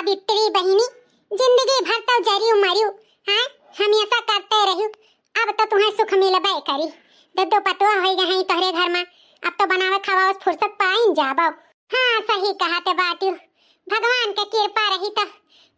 सावित्री बहिनी जिंदगी भर तो जरियो मरियो हाँ हमेशा करते रहियो। अब तो तुम्हें सुख मिलबे करी। दो पतवा हो गए तोहरे घर में। अब तो बनावे खवाओ फुर्सत पाइन जाबो। हाँ सही कहा ते बाटियो। भगवान के कृपा रही तो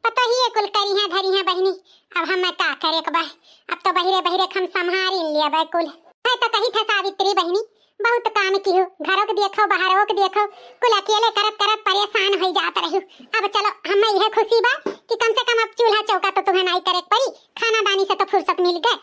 पता ही कुल करी है धरी है बहिनी। अब हम का करे के बा। अब तो बहिरे बहिरे हम संभारी लिया बा कुल। है तो कही था सावित्री बहिनी बहुत काम की हो। घरों के देखो बाहरों के देखो कुल अकेले करत करत परेशान हो जात रही। अब चलो हमें यह खुशी बा कि कम से कम अब चूल्हा चौका तो तुम्हें नहीं करे पड़ी। खाना दानी से तो फुर्सत मिल गए।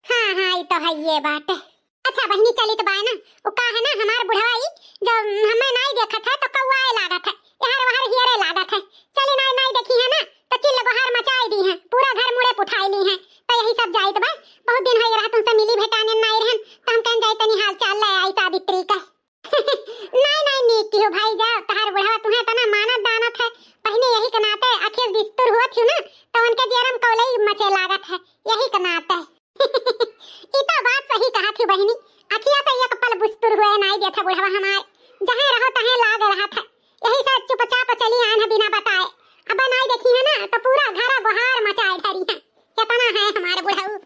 हाँ हाँ ये तो है ये बात है। अच्छा बहनी चली तो बाय ना वो का है ना हमार बुढ़वाई जब हमें नहीं देखा था तो कौआए लागत है यार वहां हियरे लागत है। चली नहीं नहीं देखी है ना तो चिल्ल बहार मचाई दी है पूरा घर मुड़े पुठाई ली है। तो यही सब जाइत बा बहुत दिन हो रहा तुमसे मिली भेटाने नहीं रहन तो हम कह जाए तनी हाल चाल ले आई सावित्री का। नहीं नहीं नीक हो भाई जाओ तहार बुढ़वा तुम्हें तना मानत दानत है पहले यही के नाते आखिर बिस्तर हुआ थी ना तो उनके जरम कौलई मचे लागत है यही के नाते। इतना बात सही कहा थी बहनी। अखिया से एक पल बिस्तर हुए नहीं देखा बुढ़वा हमार जहां रहो तहां लाग रहा था। यही सब चुपचाप चली आन बिना बताए। अब नहीं देखी है ना तो पूरा घर गुहार मचाए धरी है। कितना है हमारे बुढ़ऊ।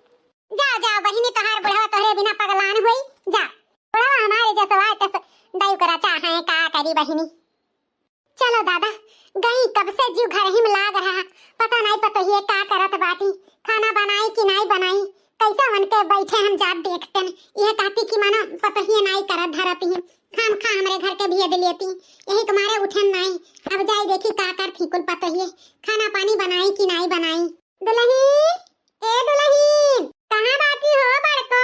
जाओ जाओ बहनी तोहार बुढ़वा तोहरे बिना पगलान हुई। जा बुढ़वा हमारे जैसा तस दई करा चाहे का करी बहनी। चलो दादा गई कब से जीव घर ही में लाग रहा पता नहीं पता ही का करत बाटी। खाना बनाई कि नहीं बनाई कैसा बनके बैठे हम जात देखते हैं। यह कहती कि मानो पता ही नहीं करत धरती है खाम खा हमारे घर के भेद लेती यही तुम्हारे उठन नहीं। अब जाई देखी का कर ठीकुल पता ही खाना पानी बनाई कि नहीं बनाई। दुल्हन ए दुल्हन कहां बाती हो बड़को।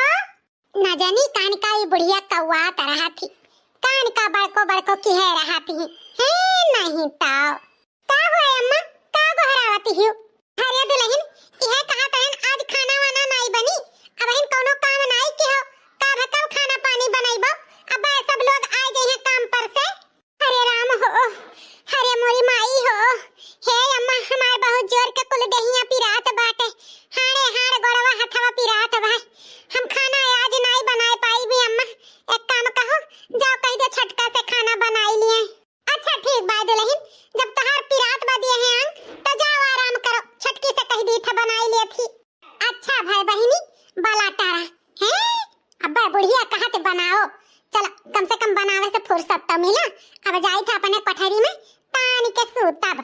न जानी कान का ये बुढ़िया कौवा तरह थी कान का बड़को बड़को की है रहा थी है नहीं ताओ का हुआ अम्मा का गोहरावती हो। अरे दुल्हन यह कहा तहन आज खाना वाना नहीं बनी अब इन कोनो काम नहीं के हो का भकब खाना पानी बनाइबो। अब सब लोग आ गए हैं काम पर से। अरे राम हो अरे मोरी माई हो हे अम्मा हमार बहुत जोर के कुल दहिया पिरात बाटे हाड़े हाड़ गोड़वा हथवा पिरात बा। हम खाना आज नहीं बनाए पाई भी अम्मा एक काम कहो जाओ कह दे छटका से खाना बनाई लिए। अच्छा ठीक बा दुल्हन जब तहार पिरात बा दिए हैं अंग तो जाओ आराम करो छटकी से कह दी था बनाई लिए थी। अच्छा भाई बहिनी बाला तारा है अब बुढ़िया कहत बनाओ चलो कम से कम बनावे से फुर्सत तो मिला। अब जाई था अपने कोठरी में तानी के सूतब।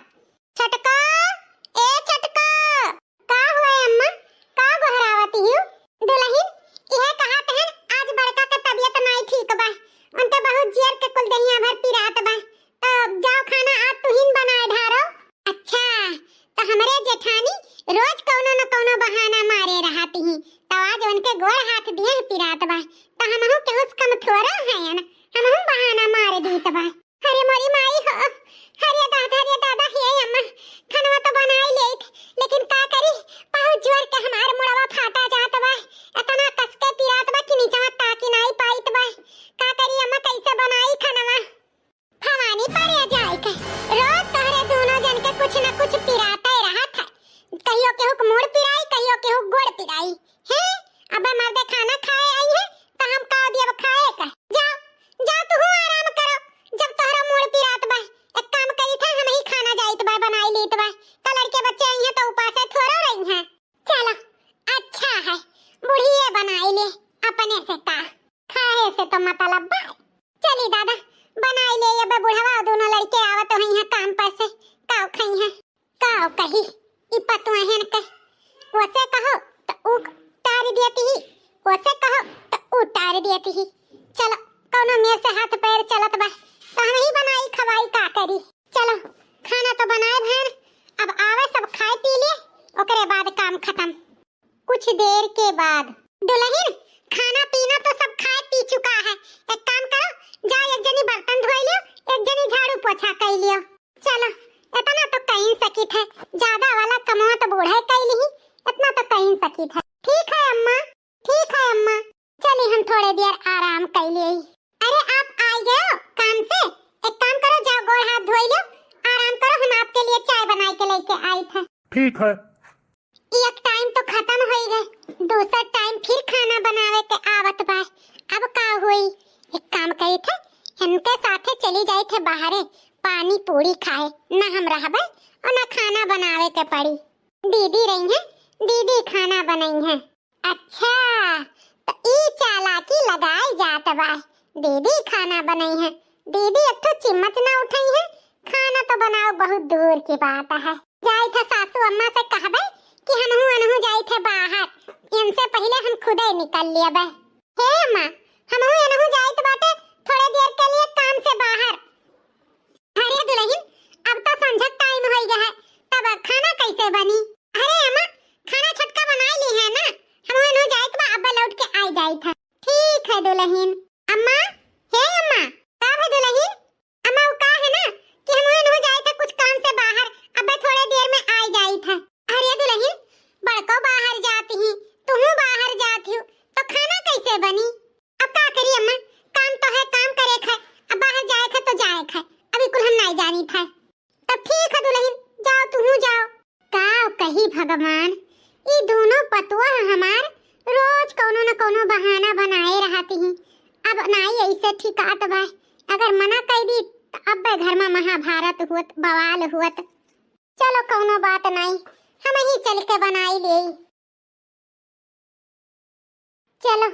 छटका ए छटका का हुआ अम्मा का गोहरावती हो। दुल्हन यह कहा तहन आज बड़का का तबीयत नहीं ठीक बा उनके बहुत जियर के कुल दहिया भर पिरात बा तो जाओ खाना आज तुहिन बनाए ढारो। अच्छा तो हमरे जेठानी रोज कौनो न कौनो बहाना मारे रहती हैं तो आज उनके गोड़ हाथ दिए पिरात बा तो हमहु के उस कम थोड़ा है ना हमहु बहाना मार दीत बा। अरे मोरी माई हो अरे दादा हे अम्मा खाना तो बनाई लेत लेकिन का करी बहुत जोर के हमार मुड़वा फाटा जात बा इतना कस के पिरात बा कि नीचे ताकी नहीं पाइत बा। का करी अम्मा कैसे बनाई खाना भवानी पड़े जाए के रोज तोहरे दोनों जन के कुछ न कुछ पिराता ही रहा था। कहियो के हुक मुड़ पिराई कहियो के हुक गोड़ पिराई है। अब मर्दे खाना खाए आई है तो हम का दिया खाए का। जाओ जाओ तू आराम करो जब तोहरा मुड़ पिरात बा एक काम करी था हम ही खाना जाइत बा बनाई लीत बा तो लड़के बच्चे आई हैं तो उपास थोड़ा रही हैं। चलो अच्छा है बुढ़िए बनाई ले अपने से का खाए से तो मतलब बा। चली दादा बनाई ले अब बुढ़वा दोनों लड़के आवत हैं यहाँ काम पर से काव खई हैं काव कही ई पतवा हैं के ओसे कहो तो उतार देती ही ओसे कहो तो उतार देती ही। चलो कोनो मेरे से हाथ पैर चलत बा तो हम ही बनाई खवाई का करी। चलो खाना तो बनाए भैन अब आवे सब खाए पी ले ओकरे बाद काम खत्म। कुछ देर के बाद दुल्हन खाना पीना तो सब खाए पी चुका है एक काम करो जाओ एक जनी बर्तन धोई लियो एक जनी झाड़ू पोछा कर लियो। चलो इतना तो कहीं सकित है ज्यादा वाला कमवा तो बूढ़ा कर ली इतना तो कहीं सकित है। ठीक है अम्मा चलिए हम थोड़े देर आराम कर लिए। अरे आप आ गए हो काम से एक काम करो जाओ गोड़ हाथ धोई लो आराम करो हम आपके लिए चाय बना के लेके आई थे। ठीक है एक टाइम तो खत्म हो गए दूसरा टाइम फिर खाना बनावे के आवत बा। अब का हुई एक काम करी थे इनके साथे चली जाई थे बाहरे पानी पूरी खाए, न हम रहबे और न खाना बनावे के पड़ी। दीदी रही है, दीदी खाना बनाई है। अच्छा, तो ई चालाकी लगाई जात बा, दीदी खाना बनाई है। दीदी एक तो चिम्मच ना उठाई है, खाना तो बनाओ बहुत दूर की बात है। जाई थे सासू अम्मा से कहबे कि हमहू अनहू जाई थे बाहर, इनसे पहले हम खुद ही निकल लियबे। हे अम्मा, हमहू अनहू जाइत बाटे थोड़े देर के लिए काम से बाहर। अरे दुल्हन, अब तो संझा टाइम हो गया है, तब खाना कैसे बनी? अरे अम्मा, खाना छटका बना ली है ना, हमहू अनहू जाइत बा, अब लौट के आई जाई था। ठीक है दुल्हन। अम्मा, हे अम्मा, का है दुल्हन? अम्मा वो का है ना कि हमहू अनहू जाई थे कुछ काम से बाहर, अब थोड़े देर में आई जाई था। अरे दुल्हन, बड़को बाहर जाती ही, तुहू बाहर जाती हो, तो खाना कैसे बनी? अब का करी अम्मा, काम तो है, काम करे खाए, अब बाहर जाए खाए तो जाए खाए, अभी कुल हम नहीं जानी था। तब ठीक है दुल्हन, जाओ तुहू जाओ। का कही भगवान, ये दोनों पतुआ हमार रोज कोनो न कोनो बहाना बनाए रहती ही। अब नहीं ऐसे ठिकात बा, अगर मना कर दी तो अब घर में महाभारत हुत, बवाल हुत। चलो कोनो बात नहीं, हम ही चल के बनाई ले। चलो,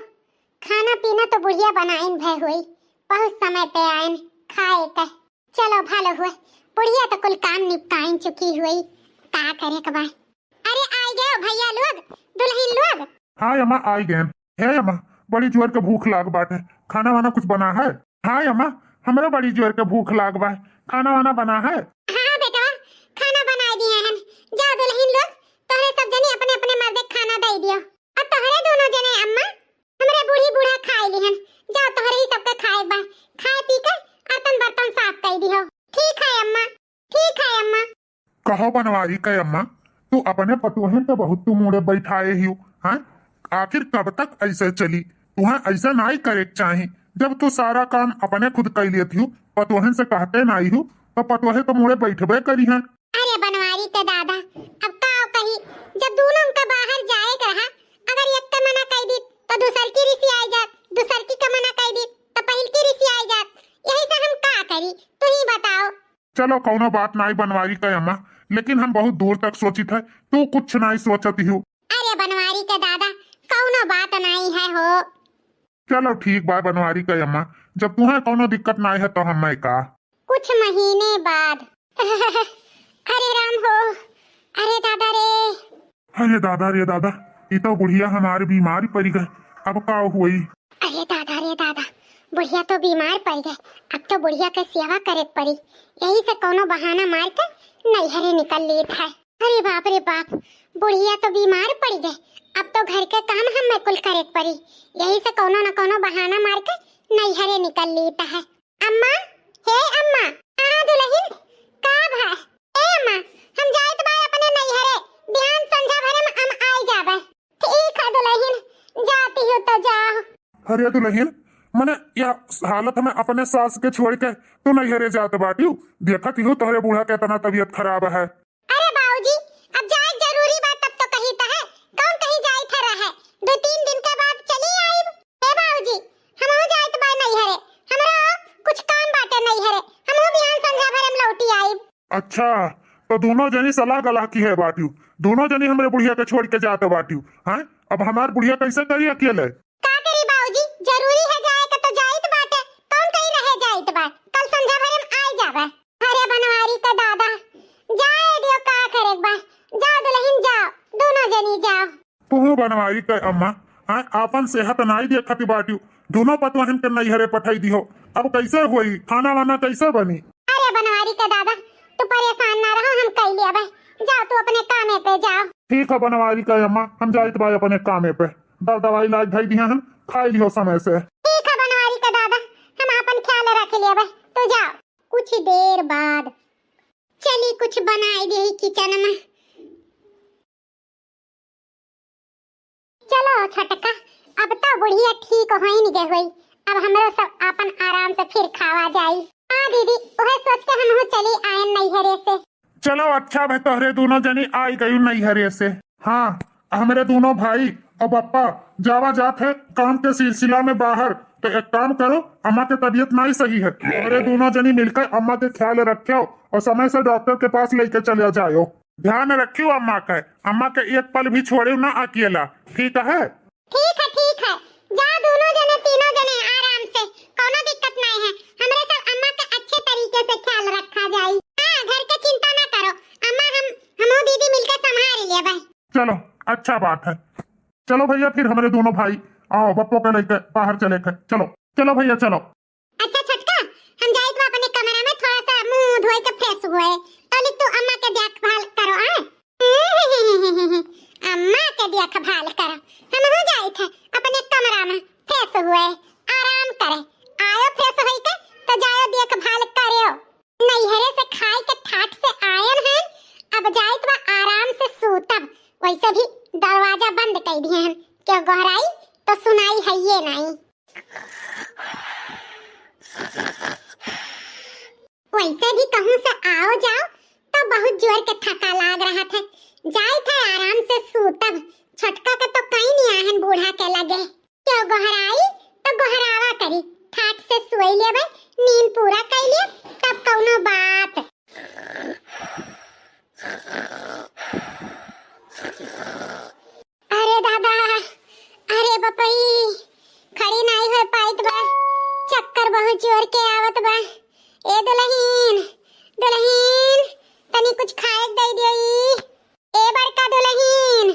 खाना पीना तो बुढ़िया बनाइन भय हुई, बहुत समय पे आयन खाए के। चलो भलो हुए, बुढ़िया तो कुल काम निपटाइन चुकी हुई, का करे के बा। अरे आ गए भैया लोग, दुल्हन लोग। हाँ अम्मा आ गए। है अम्मा, बड़ी जोर के भूख लाग बाटे, खाना वाना कुछ बना है? हाँ अम्मा, हमरा बड़ी जोर के भूख लाग बा, खाना वाना बना है? हाँ बेटा, खाना बना दिए हैं। जाओ दुल्हन लोग, तोहरे सब जने अपने अपने मर्दे खाना दे दियो। अब तोहरे दोनों जने अम्मा, हमरे बूढ़ी बूढ़ा खाई लिहन। जाओ तोहरे ही सबके खाए बा, खाए पी के बर्तन बर्तन साफ कर दियो। ठीक है अम्मा, ठीक है अम्मा। कहो बनवारी के अम्मा, तू अपने पतोहन के बहुत तू मुड़े बैठाए ही, हाँ? आखिर कब तक ऐसे चली? तुहा ऐसा नहीं करे चाहे, जब तू सारा काम अपने खुद कर लेती हूँ, पतोहन से कहते नहीं हूँ, तो पतोहे तो मुड़े बैठबे करी है। अरे बनवारी के दादा, अब का कही, जब दोनों का बाहर जाए रहा, अगर एक का मना कर दी तो दूसर की रिसी आ जात, दूसर की का मना कर दी तो पहल की रिसी आ जात। यही से हम का करी, तू ही बताओ। चलो कोनो बात नहीं बनवारी के अम्मा, लेकिन हम बहुत दूर तक सोची थे, तू कुछ नहीं सोचती हूँ। अरे बनवारी के दादा, कौनो बात नहीं है हो। चलो ठीक बा बनवारी के अम्मा, जब तुम्हें कोनो दिक्कत नहीं है तो हम मैं का। कुछ महीने बाद अरे राम हो, अरे दादा रे। अरे दादा रे दादा, ये तो बुढ़िया हमारे बीमार पड़ गए, अब का हुई? अरे दादा रे दादा, बुढ़िया तो बीमार पड़ गए, अब तो बुढ़िया के सेवा करे पड़ी। यही से कोनो बहाना मार के नैहरे निकल लेत है। अरे बाप रे बाप, बुढ़िया तो बीमार पड़ गए, अब तो घर के काम हम कुल करे पड़ी। यही से कोनो न कोनो बहाना मार के नैहरे निकल लेता है। अम्मा, हे अम्मा, कहाँ दुल्हन, का भा? ए अम्मा, हम जाइत बा अपने नैहरे, बिहान संझा भरे में हम आई जाबे। ठीक है दुल्हन, जाती हो तो जाओ। अरे दुल्हन, मने या हालत में अपने सास के छोड़ के तू नैहरे जात बाटी, देखत हूँ तोहरे बूढ़ा के तना तबीयत खराब है। अरे बाबूजी, अब जाए जरूरी बात तब तो कही तो है, कौन कहीं जाए था रहे, 2-3 दिन के बाद चली आईब। ए बाबूजी, हम हो जाए तो बाय नैहरे, हमरा कुछ काम बाटे नैहरे, हम हो बिहान संझा भरे में लौटी आईब। अच्छा, तो दोनों जनी सलाह गला की है बाटी, दोनों जनी हमरे बुढ़िया के छोड़ के जाते बाटी, हाँ? अब हमार बुढ़िया कैसे करी अकेले? का करी बाबूजी, जरूरी है जाए के तो जाइत बाटे, कौन कहीं रहे जाइत बा, कल संझा भरे में आई जाबे। अरे बनवारी का दादा, जाए दियो, का करे बा, जाओ दुल्हन जाओ, दोनों जनी जाओ। तू बनवारी के अम्मा, हाँ? आपन सेहत नहीं देखती बाटी, दोनों पतवाहन के नैहरे पठाई दियो, अब कैसे हुई? खाना वाना कैसे बनी? अरे बनवारी का दादा, तू परेशान ना रहो, हम कर लिया भाई, जाओ तू अपने कामे पे जाओ। ठीक है बनवारी के अम्मा, हम जाइत बाई अपने कामे पे, दवाई लाज धई दिया हम, खाई लियो समय से। ठीक है बनवारी का दादा, हम अपन ख्याल रख लिया भाई, तो जाओ। कुछ देर बाद चली कुछ बनाई दी किचन में। चलो छटका, अब तो बुढ़िया ठीक हो ही नहीं हुई, अब हमरो सब अपन आराम से फिर खावा जाई। हाँ दीदी, वह सोच के हम हो चली आए नैहरे से। चलो अच्छा भाई, तोहरे दोनों जनी आई गई नैहरे से। हाँ, हमारे दोनों भाई और पप्पा जावा जात है काम के सिलसिला में बाहर, तो एक काम करो, अम्मा की तबीयत नहीं सही है, अरे दोनों जनी मिलकर अम्मा के ख्याल रखो और समय से डॉक्टर के पास लेकर चले जाओ। ध्यान रखियो अम्मा के एक पल भी छोड़ो ना अकेला, ठीक है? ठीक है, जाओ दोनों जने तीनों जने आराम से, कोनो दिक्कत नहीं है। हमरे सब अम्मा का अच्छे तरीके से ख्याल रखा जाए। हाँ, घर की चिंता ना करो, अम्मा हम दीदी मिलकर संभाल लिया भाई। चलो अच्छा बात है। चलो भैया फिर हमारे दोनों भाई आओ बप्पो को लेकर बाहर चले गए। चलो चलो भैया चलो। अच्छा छोटका, हम जाए तो अपने कमरा में थोड़ा सा मुंह धोए के फ्रेश हुए, तो तू अम्मा के देखभाल करो। अम्मा के देखभाल करो, हम हो जाए थे अपने कमरा में फ्रेश हुए, आराम करे। आयो फ्रेश होई के तो जाओ देखभाल करियो। नैहरे से खाए के ठाट से आयन है, अब जाए तो आराम से सूतब। वैसे भी दरवाजा बंद कर दिए हैं, क्यों गहराई तो सुनाई है ये नहीं। वैसे भी कहूँ से आओ जाओ तो बहुत जोर के थका लाग रहा था, जाए थे आराम से सूतब। छटका के तो कहीं नहीं आहन बूढ़ा के लगे, क्यों गहराई तो गहरावा करी, ठाट से सोई लेबे, नींद पूरा कर लिए तब कौनो बात। अरे दादा, अरे बपई, खड़ी नहीं हो पाइत बा, चक्कर बहुत जोर के आवत बा। ए दुल्हन दुल्हन, तनी कुछ खाए दे दियो। ए बड़का दुल्हन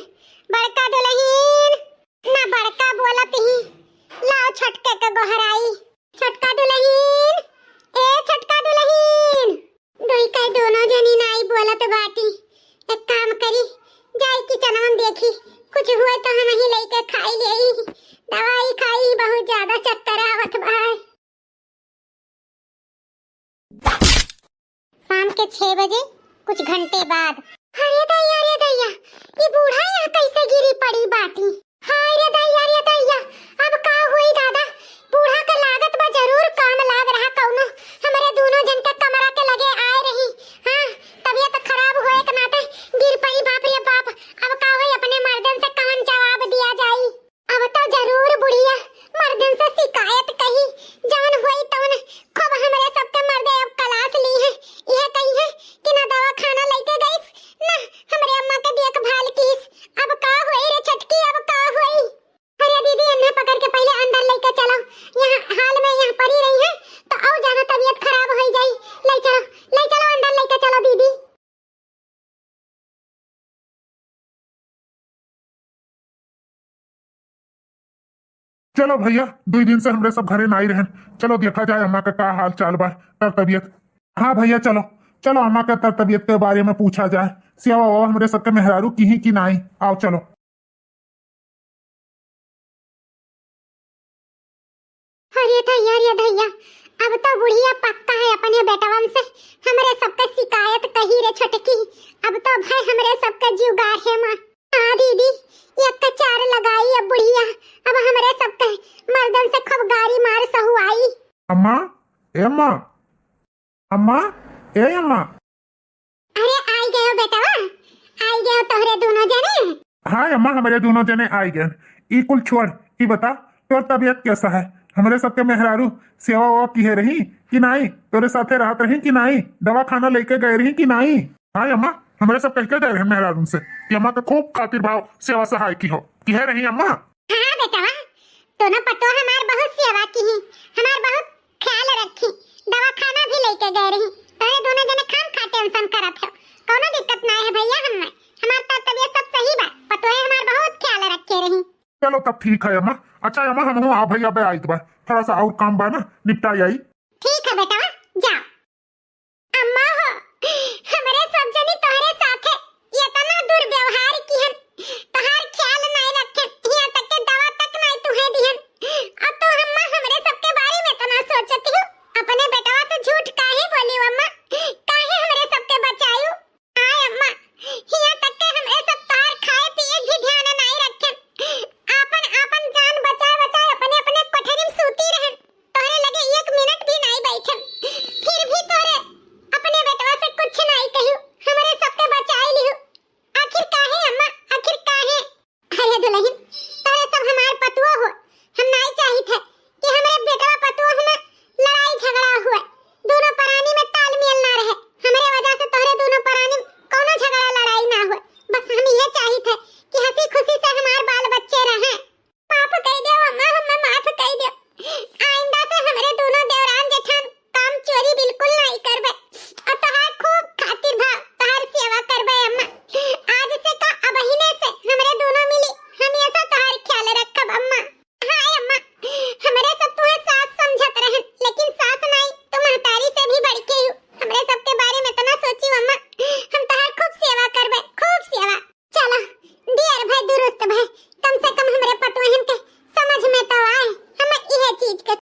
ना बड़का बोलत ही, लाओ छटके के गोहराई। छटका दुल्हन, ए छटका दुल्हन, दोनों जनी नाई बोलत बाटी। एक काम करी, जाई किचन में देखी, कुछ हुए तो हम ही लेके खाई लेई, दवाई खाई, बहुत ज्यादा चक्कर आवत बा। शाम के 6 बजे कुछ घंटे बाद, अरे दैया, ये बूढ़ा यहाँ कैसे गिरी पड़ी बाटी। हाय रे दैया, अब का हुई दादा, बूढ़ा का लागत बा जरूर काम लाग रहा कौनो, हमारे दोनों जन के कमरा के लगे आए रही। हाँ, तबीयत खराब होए के नाते गिर पड़ी, बाप रे बाप। अब का हुई, अपने मर्दन से कौन जवाब दिया जाई। अब तो जरूर बुढ़िया मर्दन से शिकायत कही, जान हुई तौन खूब हमारे सबके मर्दे अब कलास ली है। यह कही है कि ना दवा खाना लेके गई, ना हमारे अम्मा के देखभाल की। अब का हुई रे छटकी, अब का हुई। अरे दीदी, इन्हें पकड़ के पहले अंदर लेके चलो, यहाँ हाल में यहाँ पड़ी रही है तो और ज्यादा तबीयत खराब हो जाई। ले चलो अंदर लेके चलो दीदी। चलो भैया, 2 दिन से हमरे सब घरे नहीं रहन, चलो देखा जाए अम्मा का क्या हाल चाल बा, तर तबीयत। हाँ भैया चलो अम्मा का तर तबीयत के बारे में पूछा जाए, सेवा वो हमरे सबके मेहरारू की ही कि नहीं। आओ चलो। अरे दैया, अब तो बुढ़िया पक्का है अपने बेटवन से हमरे सबके शिकायत कही रे छटकी। अब तो भाई हमरे सबके जीवगार है माँ। हाँ दीदी, एक का 4 लगाई अब बुढ़िया, अब हमरे सबके मर्दन से खूब गारी मार सहुआई। अम्मा, ए अम्मा, अम्मा, ए अम्मा। अरे आई गए हो बेटवा, आई गए हो तोहरे दोनों जने। हाँ अम्मा, हमारे दोनों जने आई गए। ई कुल छोड़, ई बता तोर तबीयत कैसा है? हमारे सबके मेहरारू सेवा वेवा किए रही कि नहीं? तोरे साथे रहत रही कि नहीं? दवा खाना लेके गए रही कि नहीं? हाँ अम्मा, हमारे सब कह के गए रहे मेहरारू से कि अम्मा का खूब खातिर भाव सेवा सहाय की हो, कि है रही अम्मा? हाँ बेटवा, दोनों पतो हमार बहुत सेवा की है, हमार बहुत ख्याल रखी, दवा खाना भी लेके गए रही। तोरे दोनों जने खाम खा टेंशन करत हो, कोनो दिक्कत नहीं है भैया। हमार तबीयत सब सही बा, पतो है हमार बहुत ख्याल रखे रही। चलो तब ठीक है अम्मा। अच्छा अम्मा, हम आ भैया बे आई बा, थोड़ा सा और काम बा ना, निपटा आई। ठीक है बेटा, जाओ। अम्मा हो,